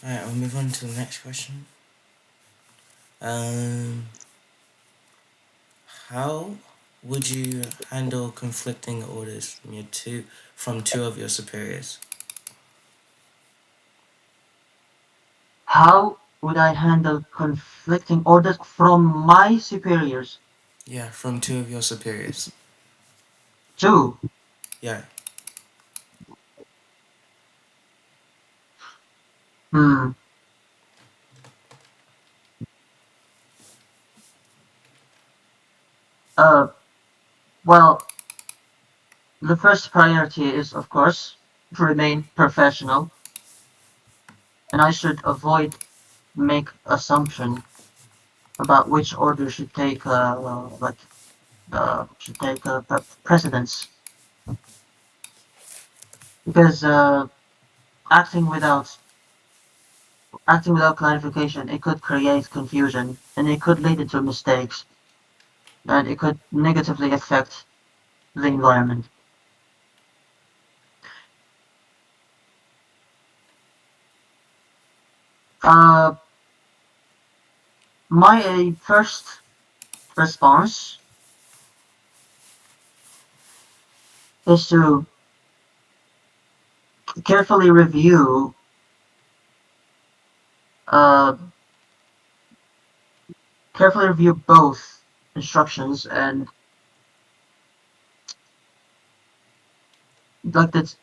Alright, we'll move on to the next question. Um, how would you handle conflicting orders from two of your superiors? How would I handle conflicting orders from my superiors? Yeah, from two of your superiors. Two. Yeah. Hmm. Uh, well, the first priority is, of course, to remain professional, and I should avoid make assumption about which order should take, precedence, because acting without acting without clarification, it could create confusion, and it could lead into mistakes, and it could negatively affect the environment. Uh, my first response is to carefully review uh, both instructions and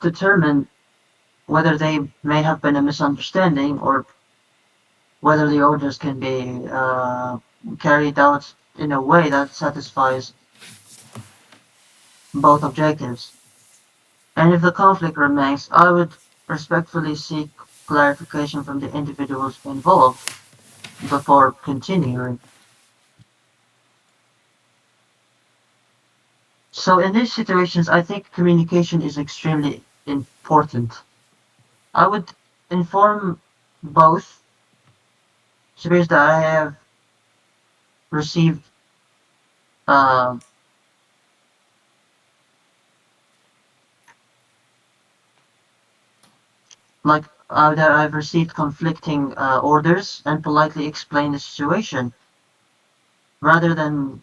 determine whether they may have been a misunderstanding or whether the orders can be carried out in a way that satisfies both objectives. And if the conflict remains, I would respectfully seek clarification from the individuals involved before continuing. So in these situations, I think communication is extremely important. I would inform both superiors that I have received, uh, that I've received conflicting orders, and politely explain the situation rather than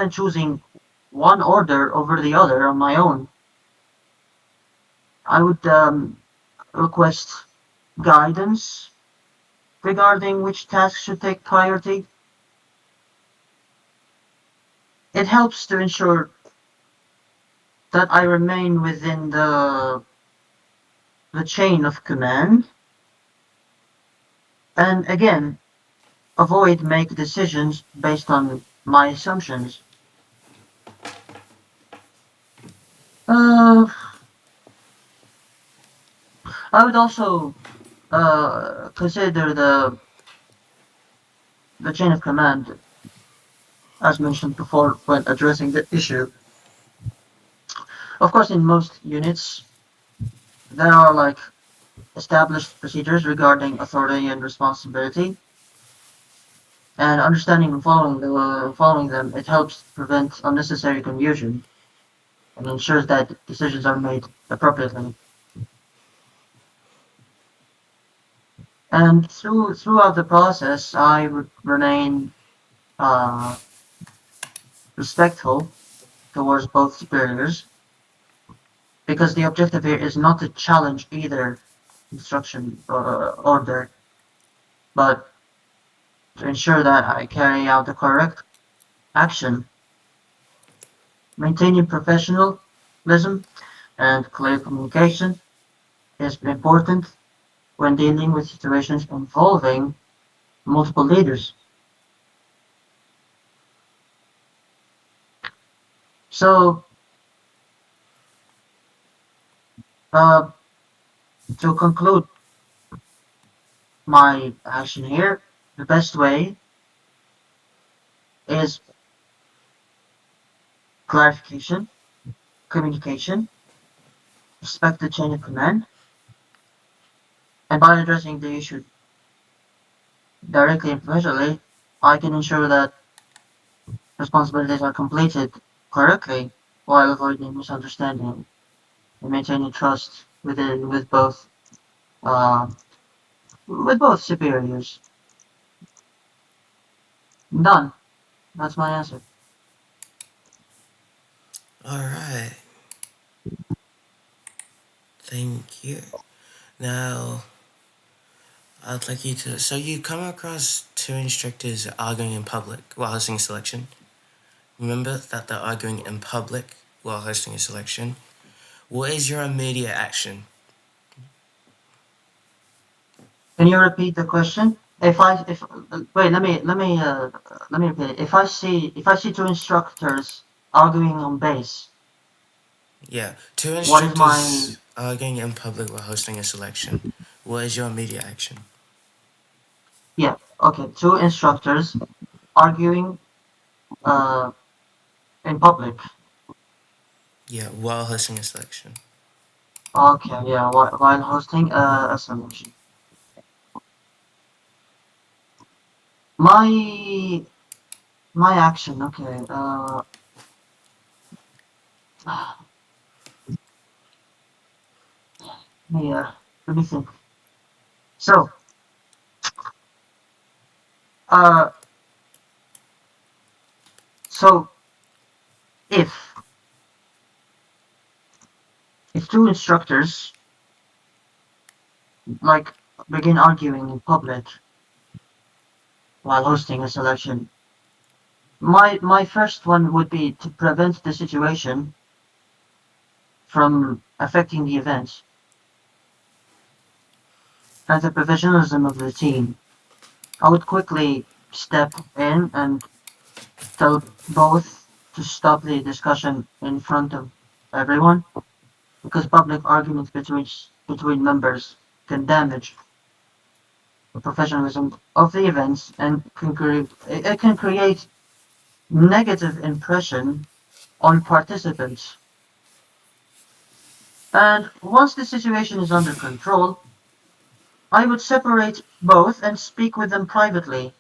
choosing one order over the other on my own. I would request guidance regarding which tasks should take priority. It helps to ensure that I remain within the chain of command, and again, avoid make decisions based on my assumptions. Uh, I would also consider the chain of command, as mentioned before, when addressing the issue. Of course, in most units, there are established procedures regarding authority and responsibility, and understanding and following them, it helps prevent unnecessary confusion and ensures that decisions are made appropriately. And throughout the process, I would remain uh, respectful towards both superiors, because the objective here is not to challenge either instruction or order, but to ensure that I carry out the correct action. Maintaining professionalism and clear communication is important when dealing with situations involving multiple leaders. So, uh, to conclude my action here, the best way is clarification, communication, respect the chain of command, and by addressing the issue directly and professionally, I can ensure that responsibilities are completed correctly while avoiding misunderstanding and maintaining trust with both uh, with both superiors. Done. That's my answer. All right. Thank you. Now, I'd like you to. So, you come across two instructors arguing in public while hosting a selection. Remember that they're arguing in public while hosting a selection. What is your immediate action? Can you repeat the question? If I if wait, let me repeat it. If I see two instructors arguing on base, Yeah, two what is my instructors arguing in public while hosting a selection. What is your immediate action? yeah, okay, two instructors arguing uh in public. Yeah, while hosting a selection. Okay, yeah, while hosting a selection. My my action, okay, yeah, let me think. So, uh, so if if two instructors like begin arguing in public while hosting a selection, my first one would be to prevent the situation from affecting the event and the professionalism of the team. I would quickly step in and tell both to stop the discussion in front of everyone because public arguments between members can damage the professionalism of the events and it can create negative impression on participants. And once the situation is under control, I would separate both and speak with them privately.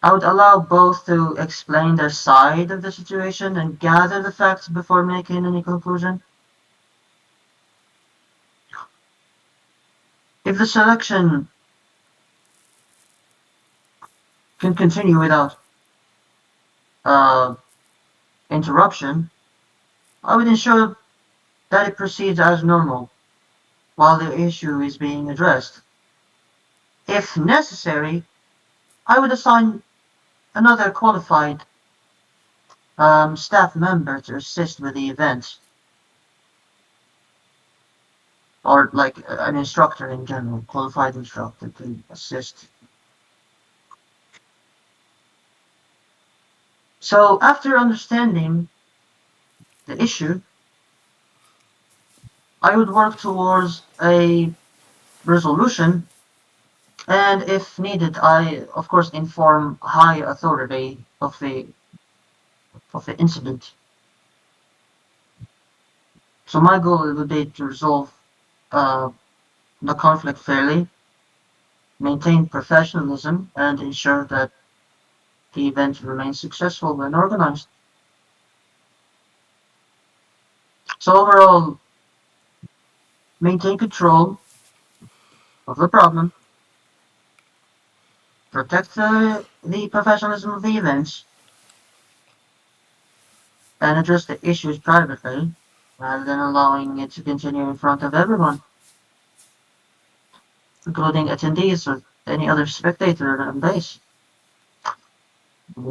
I would allow both to explain their side of the situation and gather the facts before making any conclusion. If the selection can continue without uh, interruption, I would ensure that it proceeds as normal while the issue is being addressed. If necessary, I would assign another qualified staff member to assist with the event, or like an instructor in general, qualified instructor to assist. So after understanding the issue, I would work towards a resolution, and if needed, I of course inform high authority of the incident. So my goal would be to resolve uh, the conflict fairly, maintain professionalism, and ensure that the event remains successful and organized. So overall, maintain control of the problem, protect the professionalism of the events, and address the issues privately rather than allowing it to continue in front of everyone, including attendees or any other spectator on base.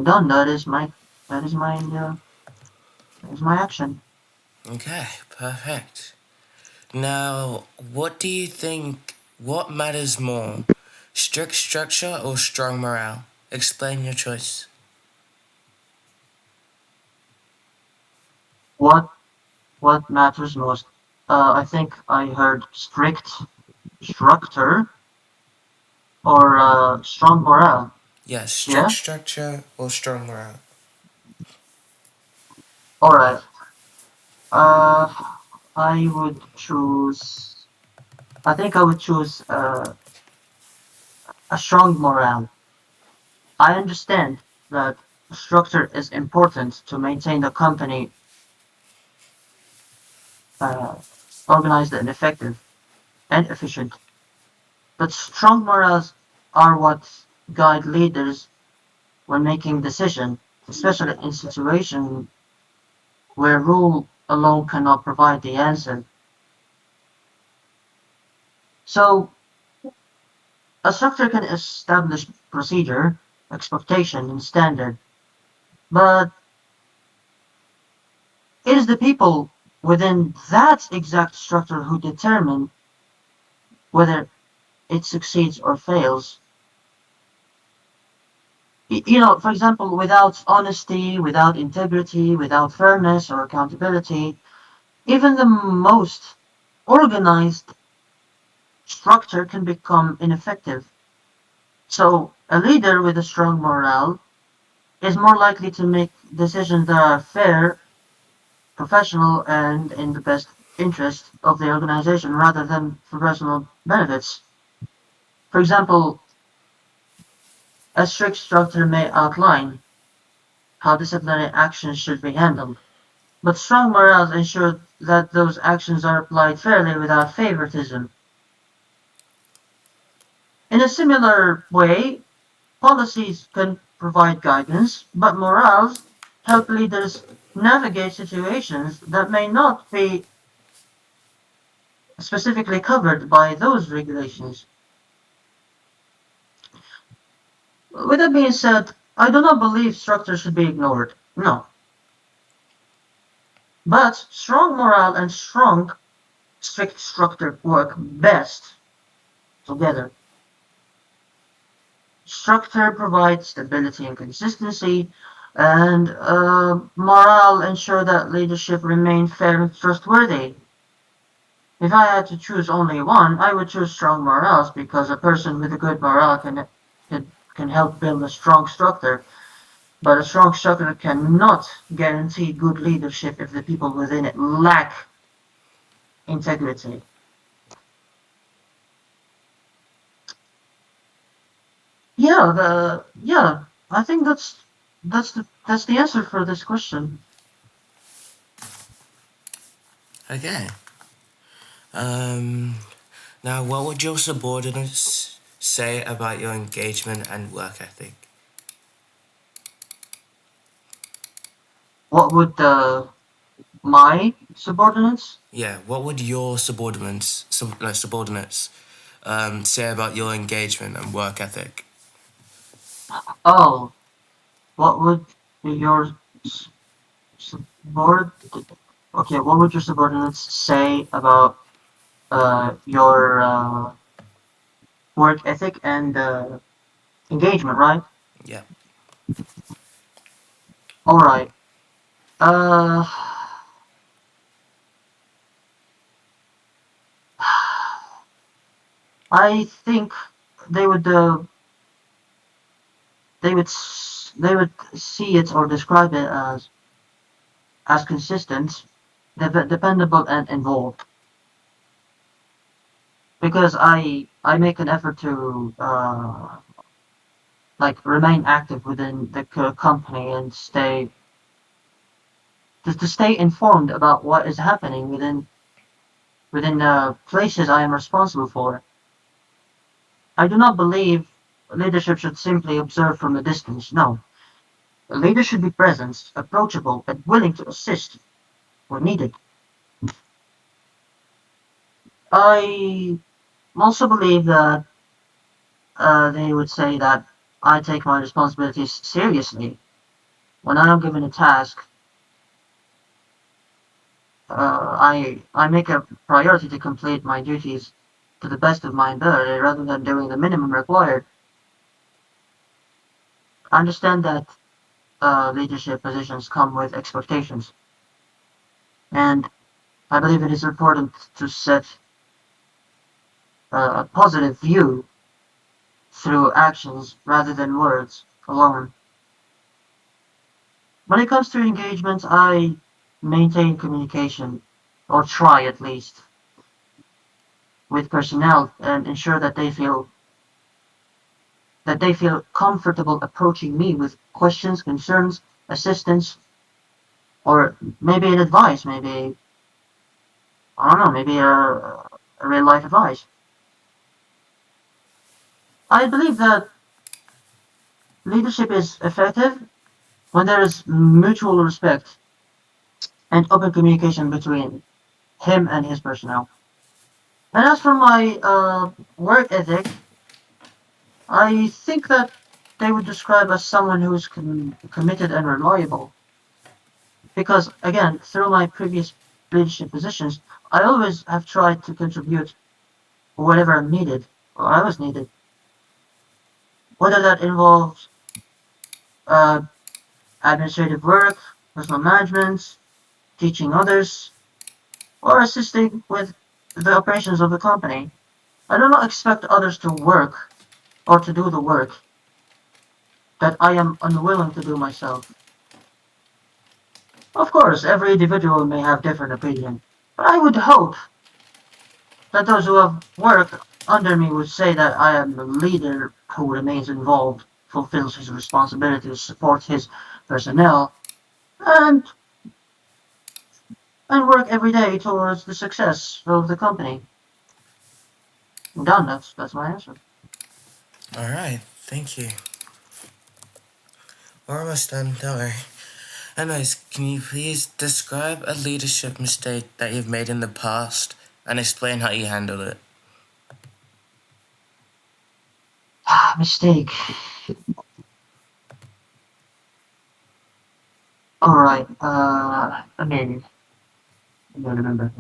Done. That is my that is my action. Okay, perfect. Now, what do you think? What matters more? Strict structure or strong morale? Explain your choice. What what matters most? I think I heard strict structure or strong morale. Yes, strict Yeah. structure or strong morale. All right. Uh, I would choose. I think I would choose a strong morale. I understand that structure is important to maintain the company uh, organized and effective. and efficient. But strong morals are what guide leaders when making decisions, especially in situations where rule alone cannot provide the answer. So a structure can establish procedure, expectation, and standard, but it is the people within that exact structure who determine whether it succeeds or fails. For example, without honesty, without integrity, without fairness or accountability, even the most organized structure can become ineffective. So, a leader with a strong morale is more likely to make decisions that are fair, professional, and in the best interest of the organization rather than for personal benefits. For example, a strict structure may outline how disciplinary actions should be handled, but strong morals ensure that those actions are applied fairly without favoritism. In a similar way, policies can provide guidance, but morals help leaders navigate situations that may not be specifically covered by those regulations. With that being said, I do not believe structure should be ignored. No. But strong morale and strong, strict structure work best together. Structure provides stability and consistency, and morale ensure that leadership remains fair and trustworthy. If I had to choose only one, I would choose strong morals because a person with a good morale can help build a strong structure. But a strong structure cannot guarantee good leadership if the people within it lack integrity. I think that's the answer for this question. Okay. Um, Now, what would your subordinates say about your engagement and work ethic? What would my subordinates? Yeah, what would your subordinates say about your engagement and work ethic? Oh, what would your subord? Okay, what would your subordinates say about your work ethic and engagement? Right. Yeah. All right. Uh, I think they would uh, they would see it or describe it as consistent, dependable, and involved. Because I make an effort to like remain active within the company and to stay informed about what is happening within places I am responsible for. I do not believe leadership should simply observe from a distance. No, a leader should be present, approachable, and willing to assist where needed. I also believe that they would say that I take my responsibilities seriously. When I am given a task, I make a priority to complete my duties to the best of my ability rather than doing the minimum required. I understand that leadership positions come with expectations, and I believe it is important to set a positive view through actions rather than words alone. When it comes to engagement, I maintain communication, or try at least, with personnel and ensure that they feel comfortable approaching me with questions, concerns, assistance, or maybe an advice, maybe I don't know, maybe real life advice. I believe that leadership is effective when there is mutual respect and open communication between him and his personnel. And as for my work ethic, I think that they would describe as someone who is committed and reliable. Because again, through my previous leadership positions, I always have tried to contribute whatever I'm needed or I was needed, whether that involves uh, administrative work, personal management, teaching others, or assisting with the operations of the company. I do not expect others to work or to do the work that I am unwilling to do myself. Of course, every individual may have different opinion, but I would hope that those who have worked under me would say that I am a leader who remains involved, fulfills his responsibilities, supports his personnel, and and work every day towards the success of the company. I'm done. That's my answer. All right, thank you. We're almost done. Don't worry. Anyways, can you please describe a leadership mistake that you've made in the past and explain how you handled it? Mistake. All right. I don't remember.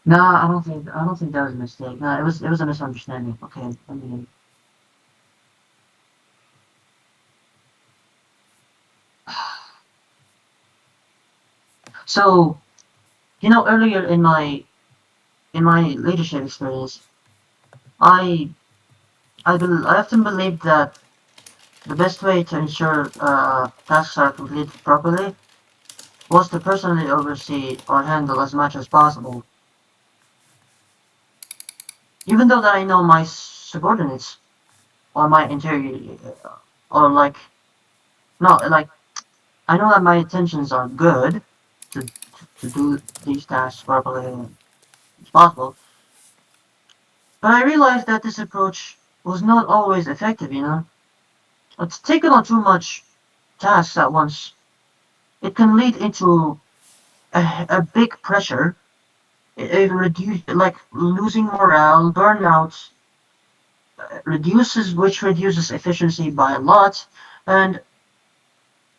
No, I don't think that was a mistake. No, it was a misunderstanding. Okay. So earlier in my leadership experience, I I often believed that the best way to ensure tasks are completed properly was to personally oversee or handle as much as possible, even though that I know my subordinates or my interior or like no like I know that my intentions are good to do these tasks properly as possible, but I realized that this approach was not always effective. It's taken on too much tasks at once. It can lead into a big pressure. It reduce like losing morale, burnout, which reduces efficiency by a lot, and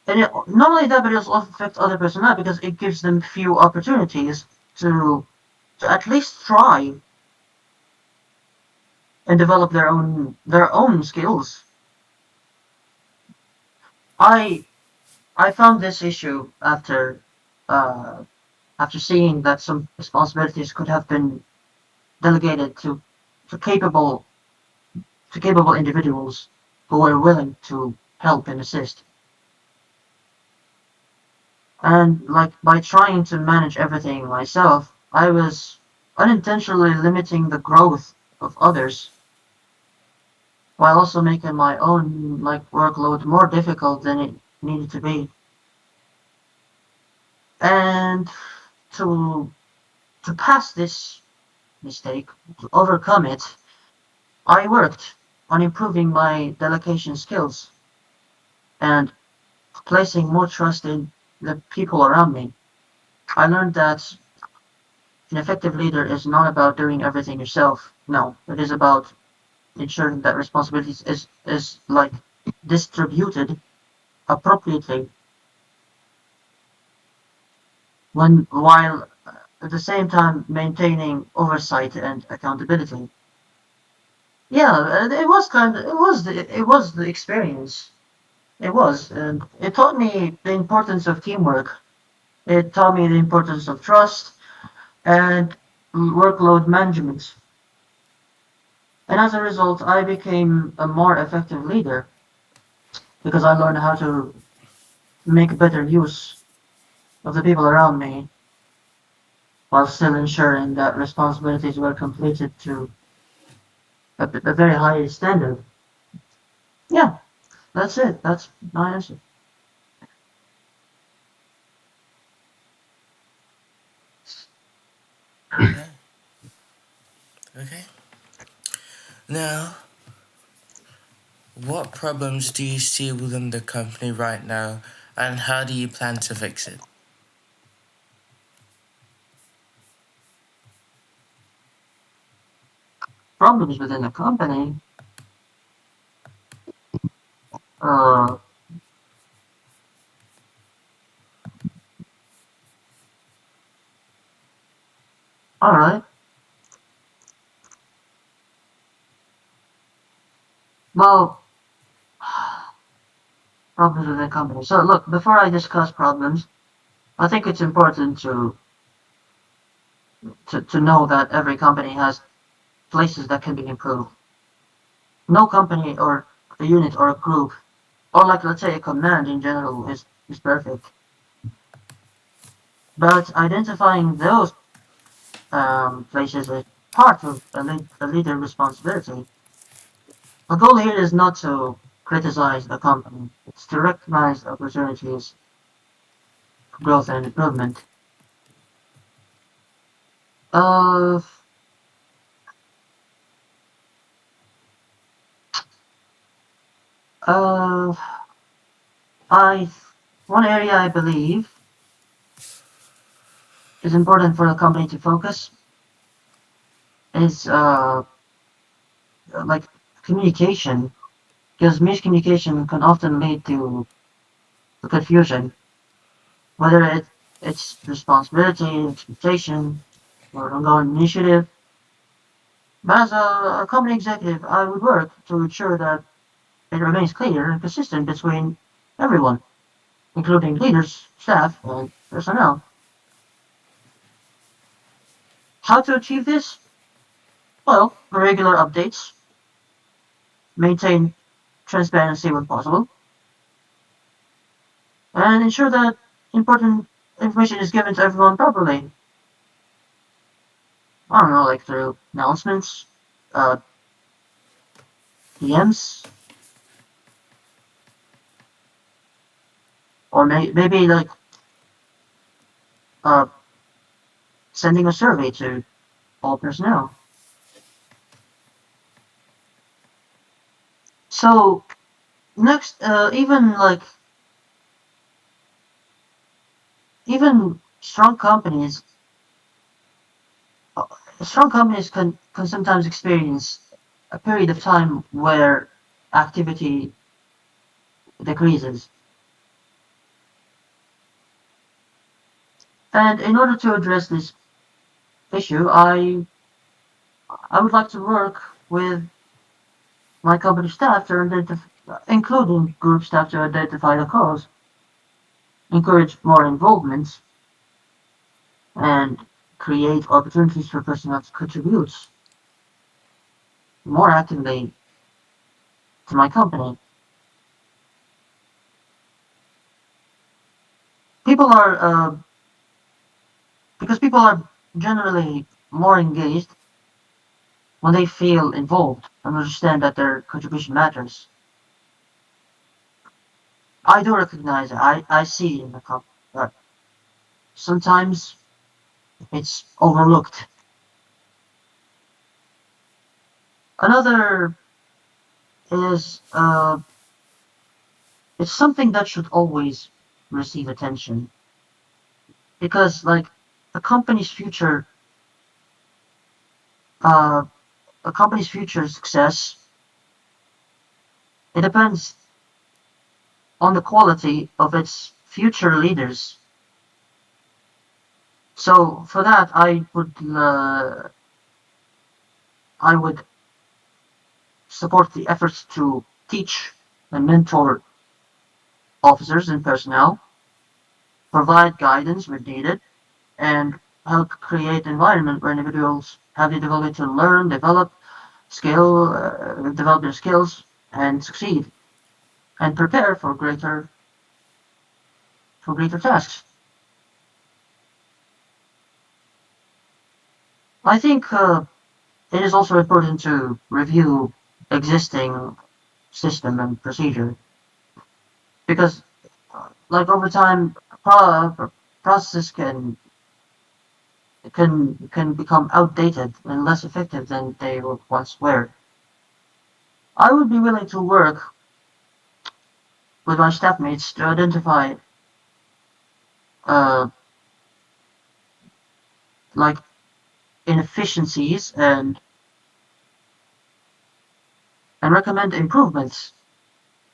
not only that, but it also affects other personnel because it gives them few opportunities to to at least try and develop their own skills. I I found this issue uh, after seeing that some responsibilities could have been delegated to capable to capable individuals who were willing to help and assist. And like by trying to manage everything myself, I was unintentionally limiting the growth of others while also making my own workload more difficult than it needed to be. And to to pass this mistake, to overcome it, I worked on improving my delegation skills and placing more trust in the people around me. I learned that an effective leader is not about doing everything yourself. No, it is about ensuring that responsibilities is distributed appropriately when while at the same time maintaining oversight and accountability. Yeah, it was the experience. It was, and it taught me the importance of teamwork. It taught me the importance of trust and workload management. And as a result, I became a more effective leader because I learned how to make better use of the people around me while still ensuring that responsibilities were completed to a very high standard. Yeah, that's it. That's my answer. Okay. Okay. Now, what problems do you see within the company right now, and how do you plan to fix it? Problems within the company. Uh, all right. Well, problems within the company. So look, before I discuss problems, I think it's important to know that every company has places that can be improved. No company or a unit or a group, or like let's say a command in general, is perfect. But identifying those places is part of a leader responsibility. The goal here is not to criticize the company; it's to recognize opportunities for growth and improvement. Uh, uh, I one area I believe is important for a company to focus is like communication, because miscommunication can often lead to confusion, whether it's responsibility, expectation, or ongoing initiative. But as a company executive, I would work to ensure that it remains clear and consistent between everyone, including leaders, staff, and personnel. How to achieve this? Well, regular updates, maintain transparency when possible, and ensure that important information is given to everyone properly. I don't know, like through announcements, uh, DMs, or maybe like uh, sending a survey to all personnel. So next, even uh, strong companies can sometimes experience a period of time where activity decreases. And in order to address this issue, I would like to work with my company staff to identify, including group staff, to identify the cause, encourage more involvement, and create opportunities for personnel to contribute more actively to my company. People are because people are generally more engaged when they feel involved and understand that their contribution matters. I do recognize, I see in the company that sometimes it's overlooked. Another is it's something that should always receive attention, because like a company's future uh, a company's future success, it depends on the quality of its future leaders. So for that, I would support the efforts to teach and mentor officers and personnel, provide guidance where needed, and help create an environment where individuals have the ability to learn, develop their skills, and succeed, and prepare for greater tasks. I think it is also important to review existing system and procedure, because, like over time, processes can can become outdated and less effective than they once were. I would be willing to work with my staff mates to identify uh, like inefficiencies and recommend improvements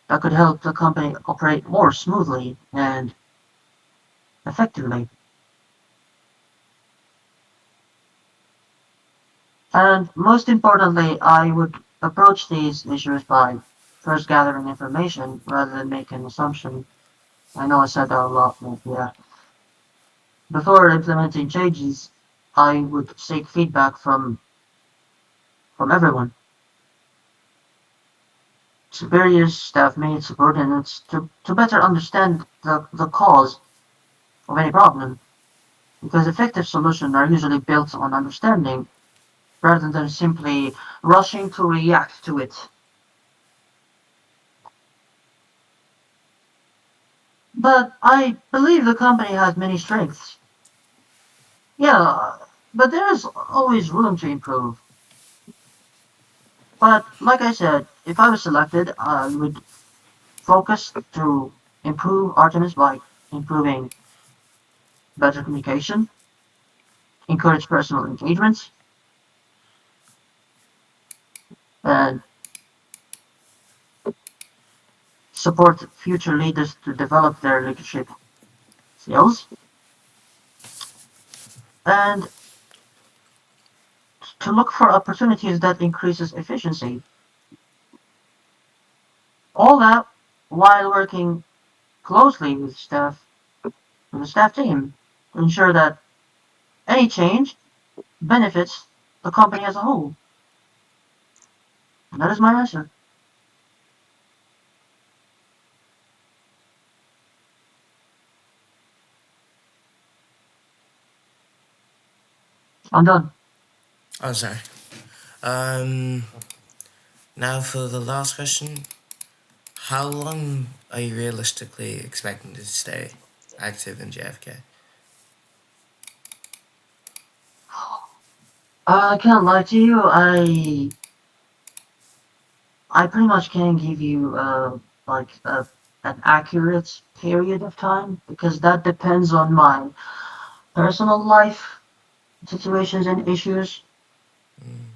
that could help the company operate more smoothly and effectively. And most importantly, I would approach these issues by first gathering information rather than making assumptions. I know I said that a lot, but yeah. Before implementing changes, I would seek feedback from everyone, superiors, staff mates, subordinates, to better understand the cause of any problem. Because effective solutions are usually built on understanding rather than simply rushing to react to it. But I believe the company has many strengths. Yeah, but there is always room to improve. But like I said, if I was selected, I would focus to improve Artemis by improving better communication, encourage personal engagement, and support future leaders to develop their leadership skills, and to look for opportunities that increases efficiency. All that while working closely with the staff team to ensure that any change benefits the company as a whole. And that is my answer. I'm done. Oh, sorry. Um, Now for the last question. How long are you realistically expecting to stay active in JFK? I can't lie to you. I pretty much can't give you like an accurate period of time because that depends on my personal life situations and issues.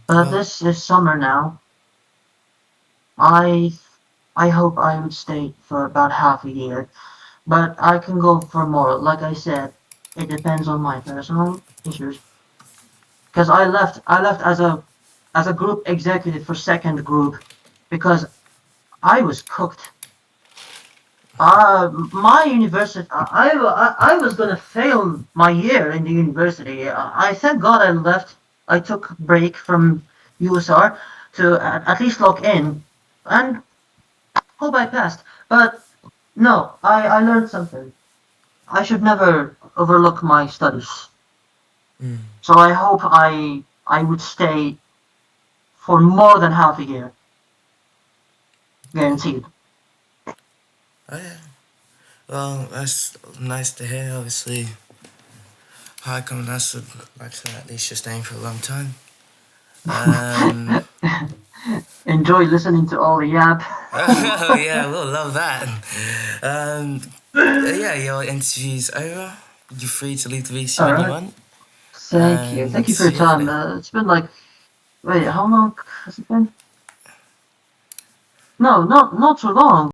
But Well, this is summer now. I I hope I would stay for about half a year, but I can go for more. Like I said, it depends on my personal issues. Because I left as a group executive for second group because I was cooked. My university, I was gonna fail my year in the university. I thank God I left. I took a break from USR to at least log in and hope I passed. But no, I learned something. I should never overlook my studies. So I hope I would stay for more than half a year, guaranteed. oh yeah. Well, that's nice to hear. Obviously, high come us would like to at least you're staying for a long time. Um, Enjoy listening to all the yap. oh yeah, we'll love that. Um, yeah, your interview's over. You're free to leave the VC All when you right. want, Thank you. and Thank you for your see you time. later. It's been like, wait, how long has it been? No, not too long.